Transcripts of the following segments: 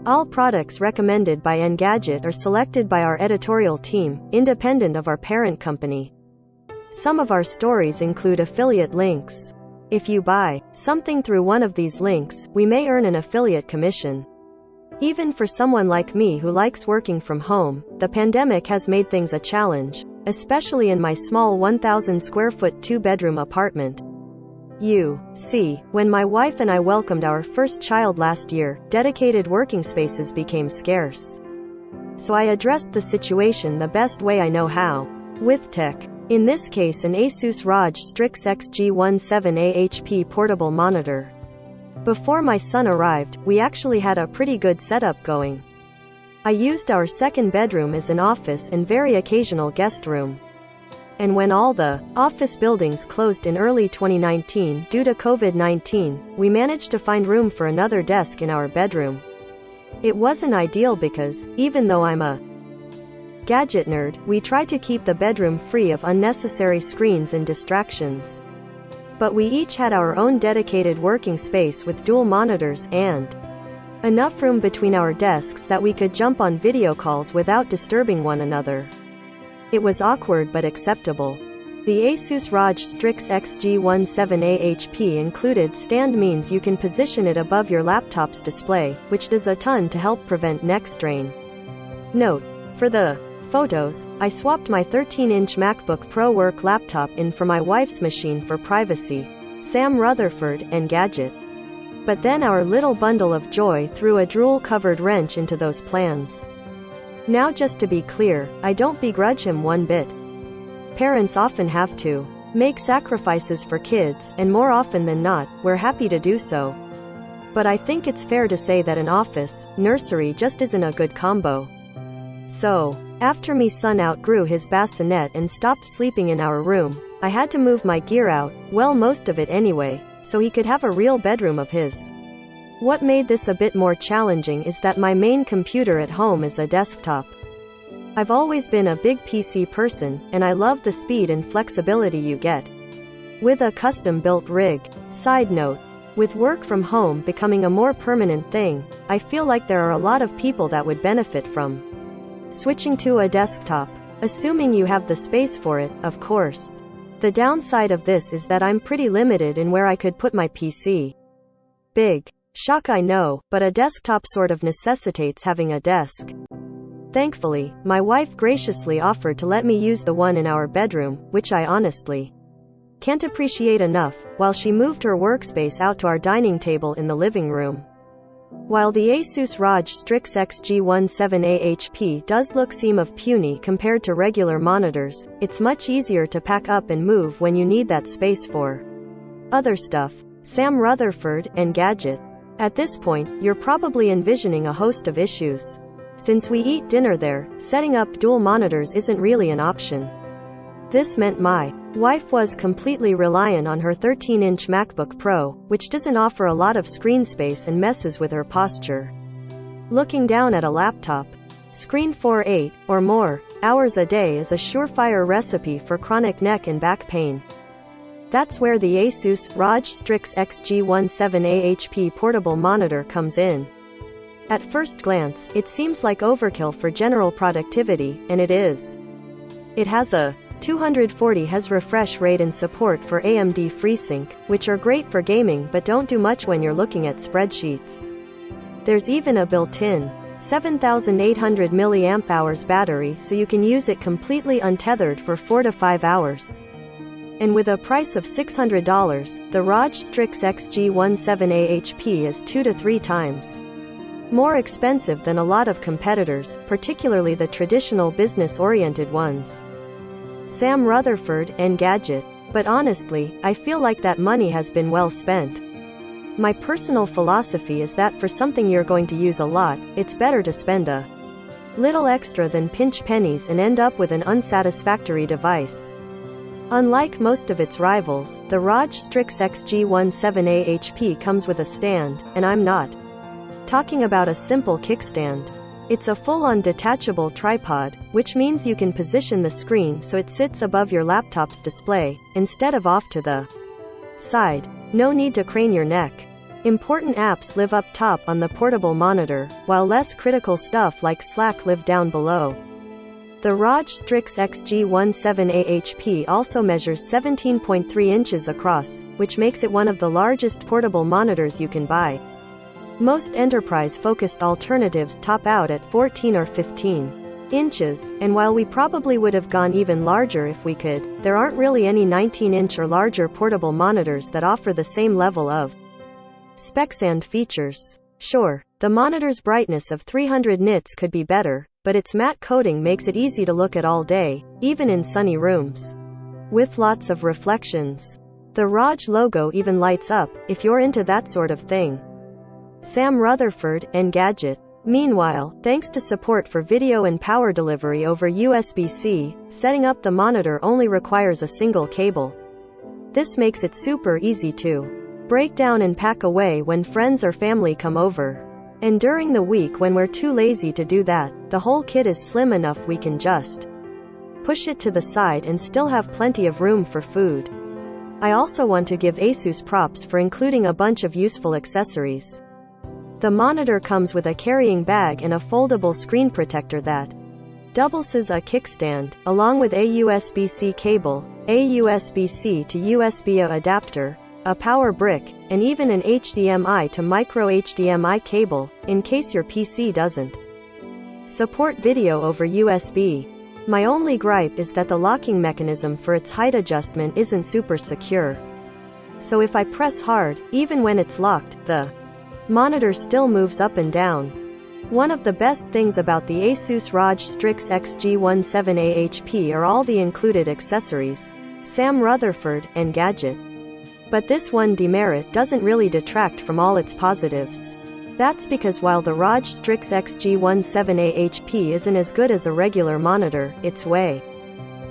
All products recommended by Engadget are selected by our editorial team, independent of our parent company. Some of our stories include affiliate links. If you buy something through one of these links, we may earn an affiliate commission. Even for someone like me who likes working from home, the pandemic has made things a challenge, especially in my small 1,000 square foot 2-bedroom apartment. You see, when my wife and I welcomed our first child last year, dedicated working spaces became scarce. So I addressed the situation the best way I know how. With tech. In this case, an Asus ROG Strix XG17A HP portable monitor. Before my son arrived, we actually had a pretty good setup going. I used our second bedroom as an office and very occasional guest room. And when all the office buildings closed in early 2019 due to COVID-19, we managed to find room for another desk in our bedroom. It wasn't ideal because, even though I'm a gadget nerd, we try to keep the bedroom free of unnecessary screens and distractions. But we each had our own dedicated working space with dual monitors, and enough room between our desks that we could jump on video calls without disturbing one another. It was awkward but acceptable. The Asus ROG Strix XG17A HP included stand means you can position it above your laptop's display, which does a ton to help prevent neck strain. Note: for the photos, I swapped my 13-inch MacBook Pro work laptop in for my wife's machine for privacy. Sam Rutherford, Engadget. But then our little bundle of joy threw a drool-covered wrench into those plans. Now, just to be clear, I don't begrudge him one bit. Parents often have to make sacrifices for kids, and more often than not, we're happy to do so. But I think it's fair to say that an office nursery just isn't a good combo. So, after me son outgrew his bassinet and stopped sleeping in our room, I had to move my gear out, well, most of it anyway, so he could have a real bedroom of his. What made this a bit more challenging is that my main computer at home is a desktop. I've always been a big PC person, and I love the speed and flexibility you get with a custom-built rig. Side note: with work from home becoming a more permanent thing, I feel like there are a lot of people that would benefit from switching to a desktop. Assuming you have the space for it, of course. The downside of this is that I'm pretty limited in where I could put my PC. Big shock, I know, but a desktop sort of necessitates having a desk. Thankfully, my wife graciously offered to let me use the one in our bedroom, which I honestly can't appreciate enough, while she moved her workspace out to our dining table in the living room. While the Asus ROG Strix XG17A HP does seem of puny compared to regular monitors, it's much easier to pack up and move when you need that space for other stuff. Sam Rutherford, Engadget. At this point, you're probably envisioning a host of issues. Since we eat dinner there, setting up dual monitors isn't really an option. This meant my wife was completely reliant on her 13-inch MacBook Pro, which doesn't offer a lot of screen space and messes with her posture. Looking down at a laptop screen for 8 or more hours a day is a surefire recipe for chronic neck and back pain. That's where the Asus ROG Strix XG17A HP portable monitor comes in. At first glance, it seems like overkill for general productivity, and it is. It has a 240 Hz refresh rate and support for AMD FreeSync, which are great for gaming but don't do much when you're looking at spreadsheets. There's even a built-in 7,800 mAh battery, so you can use it completely untethered for 4 to 5 hours. And with a price of $600, the ROG Strix XG17A HP is 2 to 3 times more expensive than a lot of competitors, particularly the traditional business-oriented ones. Sam Rutherford, Engadget. But honestly, I feel like that money has been well spent. My personal philosophy is that for something you're going to use a lot, it's better to spend a little extra than pinch pennies and end up with an unsatisfactory device. Unlike most of its rivals, the ROG Strix XG17A HP comes with a stand, and I'm not talking about a simple kickstand. It's a full-on detachable tripod, which means you can position the screen so it sits above your laptop's display, instead of off to the side. No need to crane your neck. Important apps live up top on the portable monitor, while less critical stuff like Slack live down below. The ROG Strix XG17A also measures 17.3 inches across, which makes it one of the largest portable monitors you can buy. Most enterprise-focused alternatives top out at 14 or 15 inches, and while we probably would have gone even larger if we could, there aren't really any 19-inch or larger portable monitors that offer the same level of specs and features. Sure, the monitor's brightness of 300 nits could be better, but its matte coating makes it easy to look at all day, even in sunny rooms with lots of reflections. The ROG logo even lights up, if you're into that sort of thing. Sam Rutherford, Engadget. Meanwhile, thanks to support for video and power delivery over USB-C, setting up the monitor only requires a single cable. This makes it super easy to break down and pack away when friends or family come over. And during the week when we're too lazy to do that, the whole kit is slim enough we can just push it to the side and still have plenty of room for food. I also want to give ASUS props for including a bunch of useful accessories. The monitor comes with a carrying bag and a foldable screen protector that doubles as a kickstand, along with a USB-C cable, a USB-C to USB-A adapter, a power brick, and even an HDMI to micro HDMI cable, in case your PC doesn't support video over USB. My only gripe is that the locking mechanism for its height adjustment isn't super secure. So if I press hard, even when it's locked, the monitor still moves up and down. One of the best things about the ASUS ROG Strix XG17A are all the included accessories. Sam Rutherford, Engadget. But this one demerit doesn't really detract from all its positives. That's because while the ROG Strix XG17A isn't as good as a regular monitor, it's way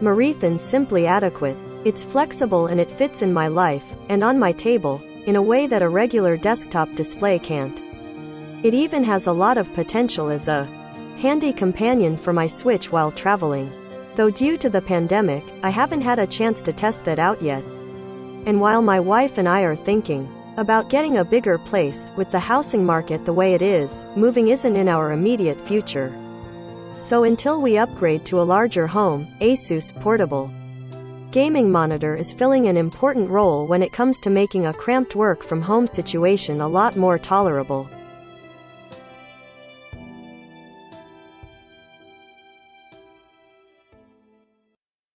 more than simply adequate. It's flexible and it fits in my life, and on my table, in a way that a regular desktop display can't. It even has a lot of potential as a handy companion for my Switch while traveling. Though due to the pandemic, I haven't had a chance to test that out yet. And while my wife and I are thinking about getting a bigger place, with the housing market the way it is, moving isn't in our immediate future. So until we upgrade to a larger home, ASUS portable gaming monitor is filling an important role when it comes to making a cramped work from home situation a lot more tolerable.